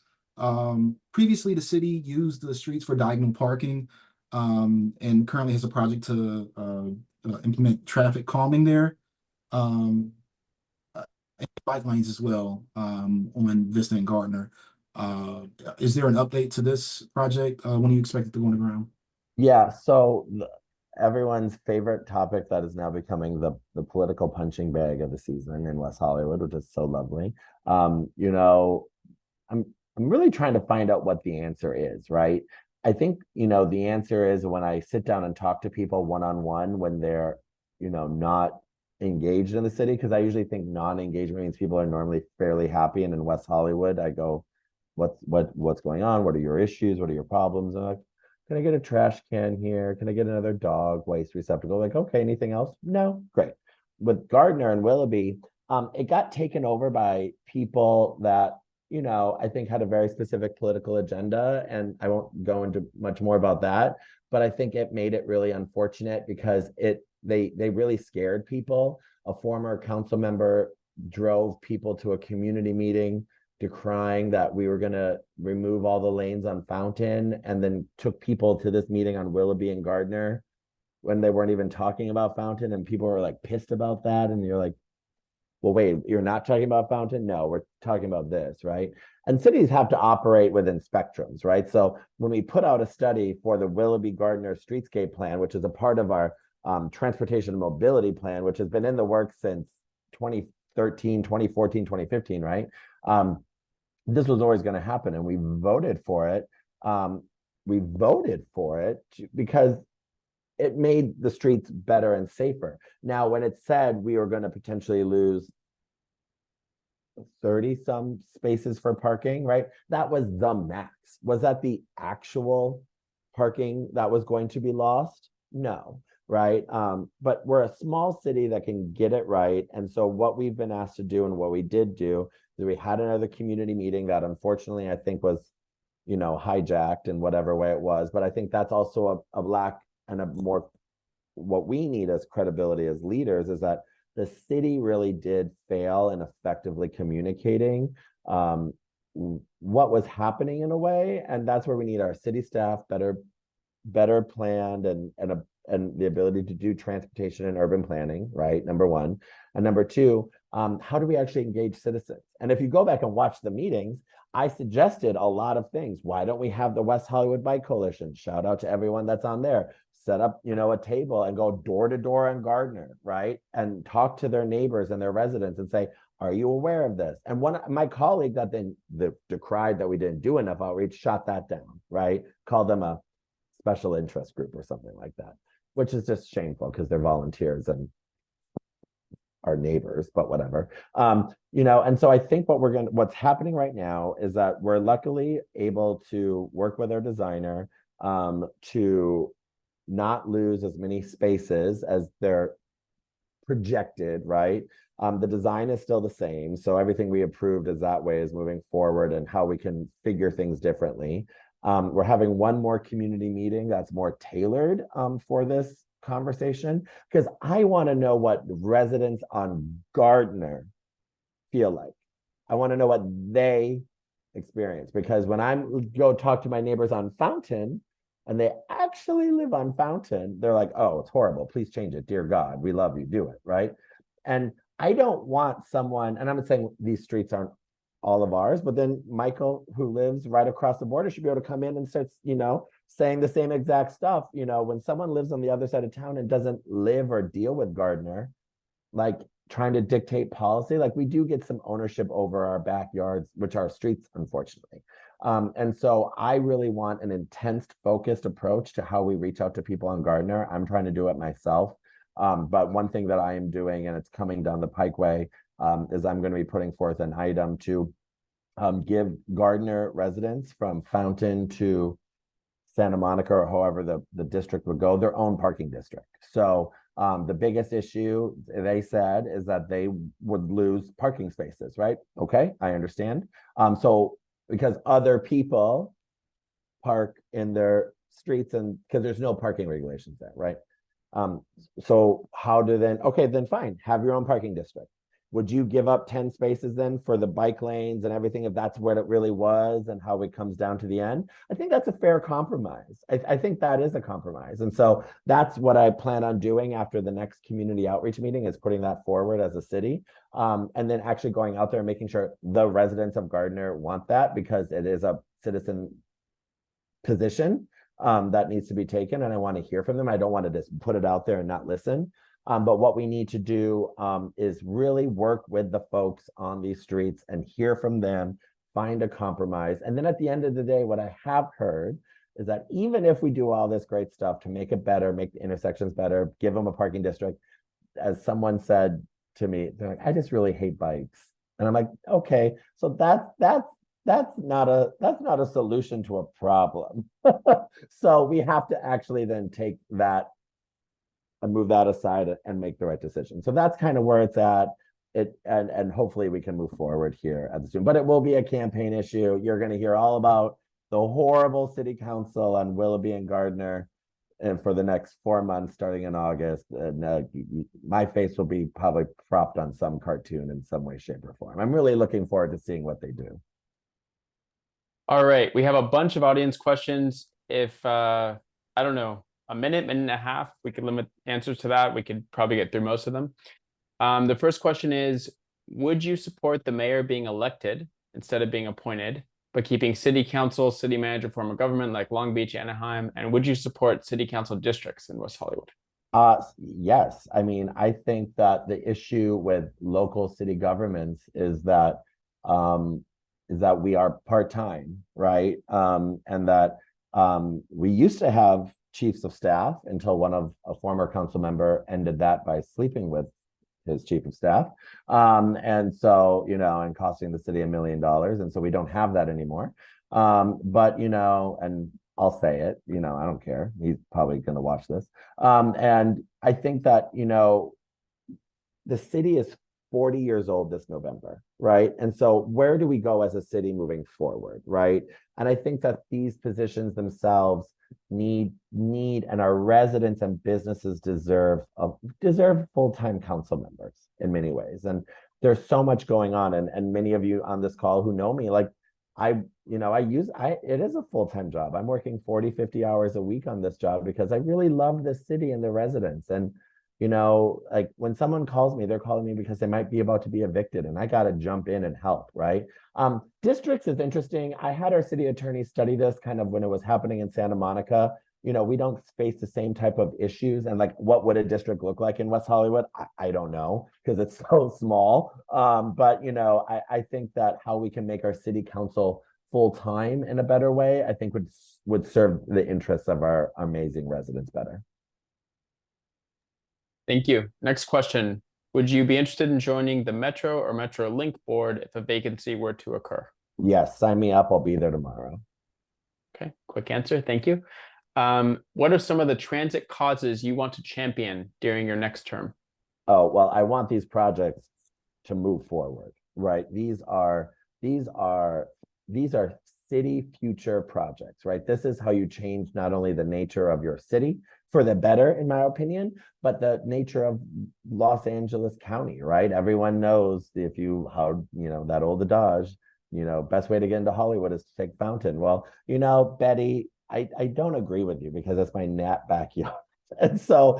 S6: Previously, the city used the streets for diagonal parking, and currently has a project to implement traffic calming there. And bike lanes as well, on Vista and Gardner. Is there an update to this project? When do you expect it to go on the ground?
S7: Yeah, so everyone's favorite topic that is now becoming the political punching bag of the season in West Hollywood, which is so lovely. You know, I'm really trying to find out what the answer is, right? I think, you know, the answer is when I sit down and talk to people one-on-one when they're, you know, not engaged in the city, because I usually think non-engagement means people are normally fairly happy. And in West Hollywood, I go, what's going on? What are your issues? What are your problems? And I'm like, can I get a trash can here? Can I get another dog waste receptacle? Like, okay, anything else? No, great. With Gardner and Willoughby, it got taken over by people that, you know, I think had a very specific political agenda, and I won't go into much more about that, but I think it made it really unfortunate, because they really scared people. A former council member drove people to a community meeting decrying that we were going to remove all the lanes on Fountain, and then took people to this meeting on Willoughby and Gardner when they weren't even talking about Fountain, and people were like pissed about that. And you're like, well, wait, you're not talking about Fountain? No, we're talking about this, right? And cities have to operate within spectrums, right? So when we put out a study for the Willoughby Gardner Streetscape Plan, which is a part of our transportation and mobility plan, which has been in the works since 2013, 2014, 2015, right? This was always going to happen, and we voted for it. Because it made the streets better and safer. Now, when it said we were going to potentially lose 30 some spaces for parking, right? That was the max. Was that the actual parking that was going to be lost? No, right? But we're a small city that can get it right. And so what we've been asked to do, and what we did do, is we had another community meeting that unfortunately I think was, you know, hijacked in whatever way it was. But I think that's also a lack and a more, what we need as credibility as leaders is that the city really did fail in effectively communicating what was happening in a way. And that's where we need our city staff better planned, and the ability to do transportation and urban planning, right? Number one. And number two, how do we actually engage citizens? And if you go back and watch the meetings, I suggested a lot of things. Why don't we have the West Hollywood Bike Coalition? Shout out to everyone that's on there. Set up, you know, a table and go door to door in Gardner, right? And talk to their neighbors and their residents and say, are you aware of this? And my colleague that then decried that we didn't do enough outreach shot that down, right? Called them a special interest group or something like that, which is just shameful because they're volunteers and our neighbors, but whatever. You know, and so I think what's happening right now is that we're luckily able to work with our designer to not lose as many spaces as they're projected, right? The design is still the same. So everything we approved is that way is moving forward and how we can figure things differently. We're having one more community meeting that's more tailored for this conversation, because I want to know what residents on Gardner feel like. I want to know what they experience, because when I go talk to my neighbors on Fountain and they actually live on Fountain, they're like, oh, it's horrible. Please change it. Dear God, we love you. Do it. Right. And I don't want someone, and I'm not saying these streets aren't all of ours, but then Michael, who lives right across the border, should be able to come in and start, saying the same exact stuff. When someone lives on the other side of town and doesn't live or deal with Gardner, like trying to dictate policy, like we do get some ownership over our backyards, which are streets, unfortunately. And so I really want an intense, focused approach to how we reach out to people on Gardner. I'm trying to do it myself. But one thing that I am doing, and it's coming down the pikeway, is I'm going to be putting forth an item to give Gardner residents from Fountain to Santa Monica, or however the district would go, their own parking district. So the biggest issue, they said, is that they would lose parking spaces, right? Okay, I understand. So because other people park in their streets, and because there's no parking regulations there, right? So how do then, okay, then fine, have your own parking district. Would you give up 10 spaces then for the bike lanes and everything, if that's what it really was and how it comes down to the end? I think that's a fair compromise. I think that is a compromise. And so that's what I plan on doing after the next community outreach meeting, is putting that forward as a city. And then actually going out there and making sure the residents of Gardner want that, because it is a citizen position that needs to be taken, and I want to hear from them. I don't want to just put it out there and not listen. But what we need to do is really work with the folks on these streets and hear from them, find a compromise. And then at the end of the day, what I have heard is that even if we do all this great stuff to make it better, make the intersections better, give them a parking district, as someone said to me, they're like, I just really hate bikes. And I'm like, okay, so that's not a solution to a problem. So we have to actually then take that and move that aside and make the right decision. So that's kind of where it's at. And hopefully we can move forward here at the soon. But it will be a campaign issue. You're going to hear all about the horrible city council on Willoughby and Gardner, and for the next 4 months, starting in August. And my face will be probably propped on some cartoon in some way, shape, or form. I'm really looking forward to seeing what they do.
S1: All right, we have a bunch of audience questions. If I don't know, a minute and a half, we could limit answers to that. We could probably get through most of them. The first question is, would you support the mayor being elected instead of being appointed, but keeping city council, city manager form of government like Long Beach, Anaheim? And would you support city council districts in West Hollywood?
S7: Yes. I mean, I think that the issue with local city governments is that we are part-time, right? And that we used to have chiefs of staff until a former council member ended that by sleeping with his chief of staff. And so, and costing the city $1 million. And so we don't have that anymore. But, and I'll say it, I don't care. He's probably going to watch this. And I think that, the city is 40 years old this November, right? And so where do we go as a city moving forward, right? And I think that these positions themselves need and our residents and businesses deserve full-time council members in many ways. And there's so much going on, and many of you on this call who know me, like it is a full-time job. I'm working 40, 50 hours a week on this job because I really love the city and the residents. And like when someone calls me, they're calling me because they might be about to be evicted and I got to jump in and help, right? Districts is interesting. I had our city attorney study this kind of when it was happening in Santa Monica. We don't face the same type of issues. And like, what would a district look like in West Hollywood? I don't know, because it's so small. But, I think that how we can make our city council full-time in a better way, I think would serve the interests of our amazing residents better.
S1: Thank you. Next question. Would you be interested in joining the Metro or Metro Link board if a vacancy were to occur?
S7: Yes, sign me up. I'll be there tomorrow.
S1: Okay, quick answer. Thank you. What are some of the transit causes you want to champion during your next term?
S7: Oh, well, I want these projects to move forward, right? These are city future projects, right? This is how you change not only the nature of your city for the better, in my opinion, but the nature of Los Angeles County, right? Everyone knows that old adage, best way to get into Hollywood is to take Fountain. Well, Betty, I don't agree with you because that's my Nat backyard. And so,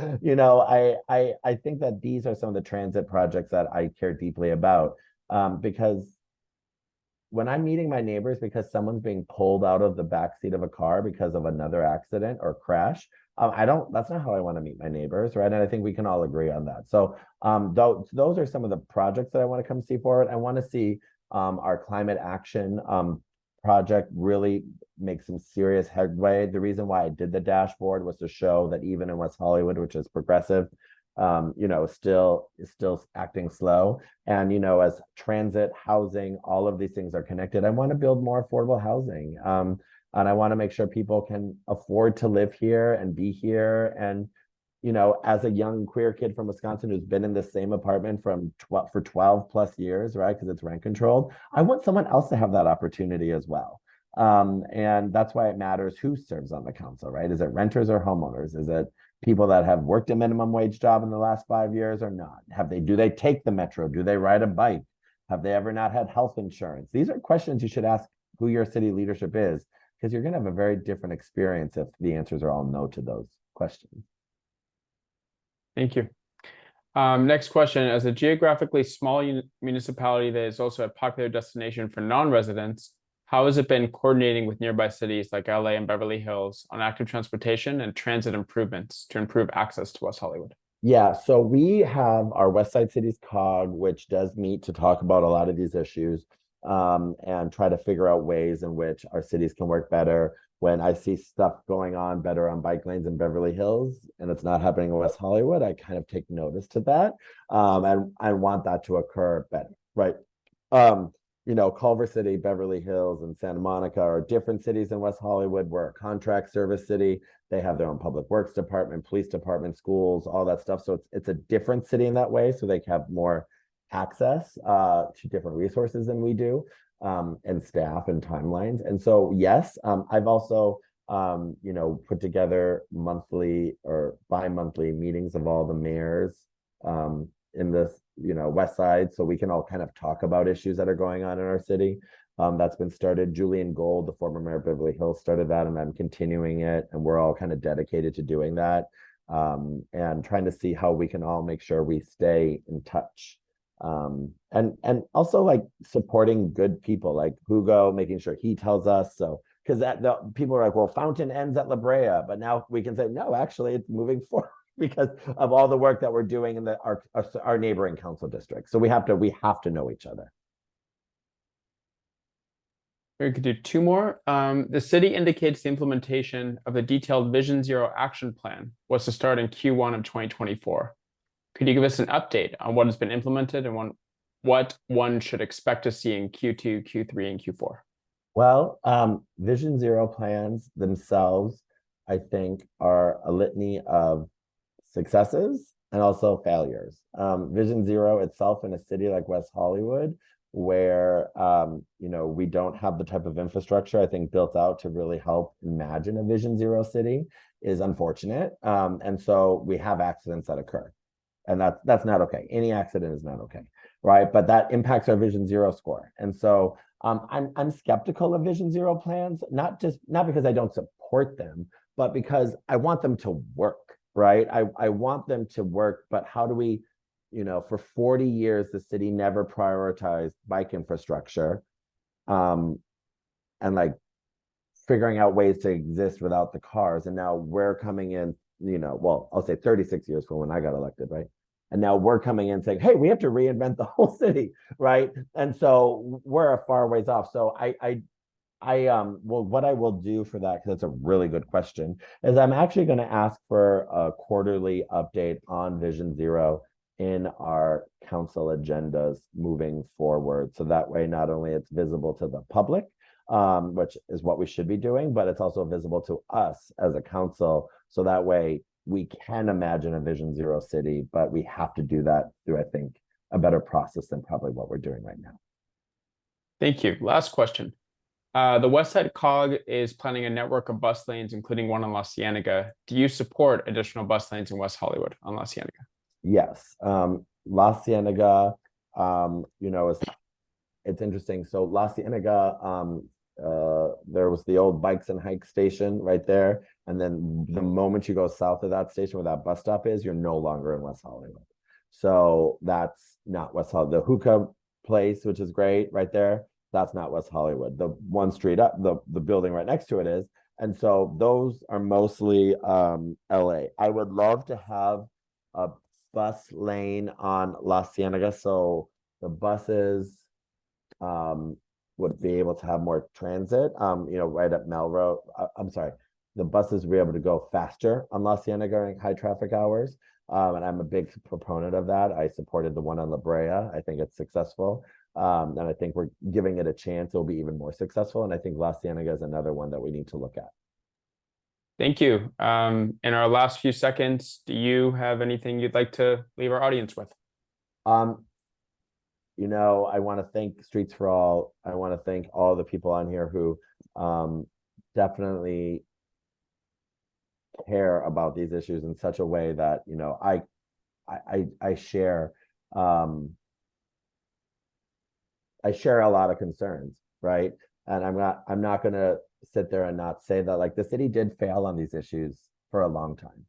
S7: I think that these are some of the transit projects that I care deeply about, because when I'm meeting my neighbors because someone's being pulled out of the backseat of a car because of another accident or crash, that's not how I want to meet my neighbors, right? And I think we can all agree on that. So those are some of the projects that I want to come see forward. I want to see our climate action project really make some serious headway. The reason why I did the dashboard was to show that even in West Hollywood, which is progressive, still acting slow. And, as transit, housing, all of these things are connected. I want to build more affordable housing. And I want to make sure people can afford to live here and be here. And, as a young queer kid from Wisconsin who's been in the same apartment for 12 plus years, right? Because it's rent controlled. I want someone else to have that opportunity as well. And that's why it matters who serves on the council, right? Is it renters or homeowners? Is it people that have worked a minimum wage job in the last 5 years or not? Do they take the metro? Do they ride a bike? Have they ever not had health insurance? These are questions you should ask who your city leadership is, because you're going to have a very different experience if the answers are all no to those questions.
S1: Thank you. Next question. As a geographically small municipality that is also a popular destination for non-residents, how has it been coordinating with nearby cities like LA and Beverly Hills on active transportation and transit improvements to improve access to West Hollywood?
S7: Yeah, so we have our West Side Cities COG, which does meet to talk about a lot of these issues and try to figure out ways in which our cities can work better. When I see stuff going on better on bike lanes in Beverly Hills and it's not happening in West Hollywood, I kind of take notice to that. And I want that to occur better, right? Culver City, Beverly Hills, and Santa Monica are different cities in West Hollywood. We're a contract service city. They have their own public works department, police department, schools, all that stuff. So it's a different city in that way. So they have more access to different resources than we do, and staff and timelines. And so, yes, I've also, put together monthly or bi-monthly meetings of all the mayors in this, West Side, so we can all kind of talk about issues that are going on in our city. That's been started. Julian Gold, the former mayor of Beverly Hills, started that, and I'm continuing it. And we're all kind of dedicated to doing that, and trying to see how we can all make sure we stay in touch. And also like supporting good people like Hugo, making sure he tells us. So because people are like, well, Fountain ends at La Brea, but now we can say no, actually it's moving forward because of all the work that we're doing in our neighboring council districts. So we have to know each other.
S1: We could do two more. The city indicates the implementation of the detailed Vision Zero action plan was to start in Q1 of 2024. Could you give us an update on what has been implemented and what one should expect to see in Q2, Q3, and Q4?
S7: Well, Vision Zero plans themselves, I think, are a litany of successes and also failures. Vision Zero itself in a city like West Hollywood, where we don't have the type of infrastructure I think built out to really help imagine a Vision Zero city, is unfortunate. And so we have accidents that occur. And that's not okay. Any accident is not okay, right? But that impacts our Vision Zero score. And so I'm skeptical of Vision Zero plans, not because I don't support them, but because I want them to work, right? I want them to work, but how do we, for 40 years, the city never prioritized bike infrastructure, and like figuring out ways to exist without the cars. And now we're coming in, I'll say 36 years from when I got elected, right? And now we're coming in saying, hey, we have to reinvent the whole city, right? And so we're a far ways off. So what I will do for that, because that's a really good question, is I'm actually going to ask for a quarterly update on Vision Zero in our council agendas moving forward. So that way, not only it's visible to the public, which is what we should be doing, but it's also visible to us as a council. So that way we can imagine a Vision Zero city, but we have to do that through, I think, a better process than probably what we're doing right now.
S1: Thank you. Last question. The West Side COG is planning a network of bus lanes, including one on La Cienega. Do you support additional bus lanes in West Hollywood on La Cienega?
S7: Yes. La Cienega, it's interesting. So La Cienega, there was the old bikes and hike station right there. And then the moment you go south of that station where that bus stop is, you're no longer in West Hollywood. So that's not West Hollywood. The hookah place, which is great right there, that's not West Hollywood. The one street up, the building right next to it is. And so those are mostly LA. I would love to have a bus lane on La Cienega, so the buses would be able to have more transit, right at Melrose. I'm sorry, the buses would be able to go faster on La Cienega during high traffic hours. And I'm a big proponent of that. I supported the one on La Brea. I think it's successful. And I think we're giving it a chance. It'll be even more successful. And I think La Cienega is another one that we need to look at.
S1: Thank you. In our last few seconds, do you have anything you'd like to leave our audience with?
S7: I want to thank Streets for All. I want to thank all the people on here who definitely care about these issues in such a way that, I share a lot of concerns, right? And I'm not gonna sit there and not say that, like, the city did fail on these issues for a long time.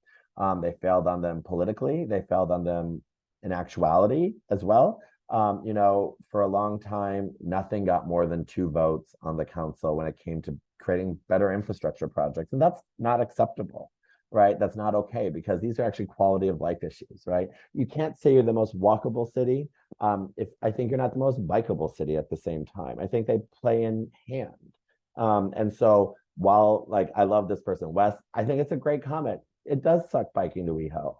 S7: They failed on them politically, they failed on them in actuality as well. For a long time, nothing got more than 2 votes on the council when it came to creating better infrastructure projects. And that's not acceptable, right? That's not okay, because these are actually quality of life issues, right? You can't say you're the most walkable city if I think you're not the most bikeable city at the same time. I think they play in hand. And so while, like, I love this person, Wes, I think it's a great comment. It does suck biking to WeHo.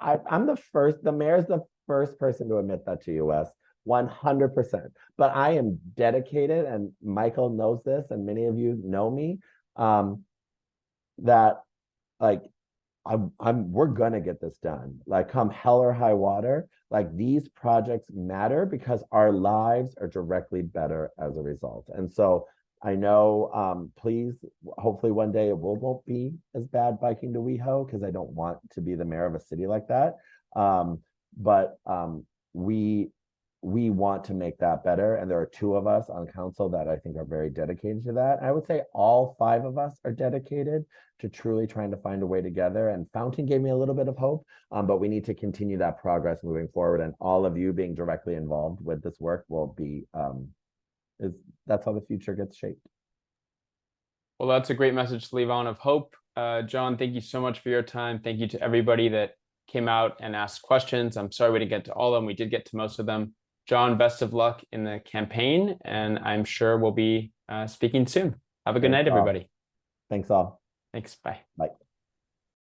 S7: The mayor's the first person to admit that to you, Wes. 100%. But I am dedicated, and Michael knows this, and many of you know me, that, like, we're gonna get this done. Like, come hell or high water, like, these projects matter because our lives are directly better as a result. And so I know, please, hopefully one day it won't be as bad biking to WeHo, because I don't want to be the mayor of a city like that. But we want to make that better. And there are 2 of us on council that I think are very dedicated to that. I would say all 5 of us are dedicated to truly trying to find a way together. And Fountain gave me a little bit of hope, but we need to continue that progress moving forward. And all of you being directly involved with this work will be, that's how the future gets shaped.
S1: Well, that's a great message to leave on, of hope. John, thank you so much for your time. Thank you to everybody that came out and asked questions. I'm sorry we didn't get to all of them. We did get to most of them. John, best of luck in the campaign, and I'm sure we'll be speaking soon. Have a good night, everybody.
S7: Thanks all.
S1: Thanks. Bye.
S7: Bye.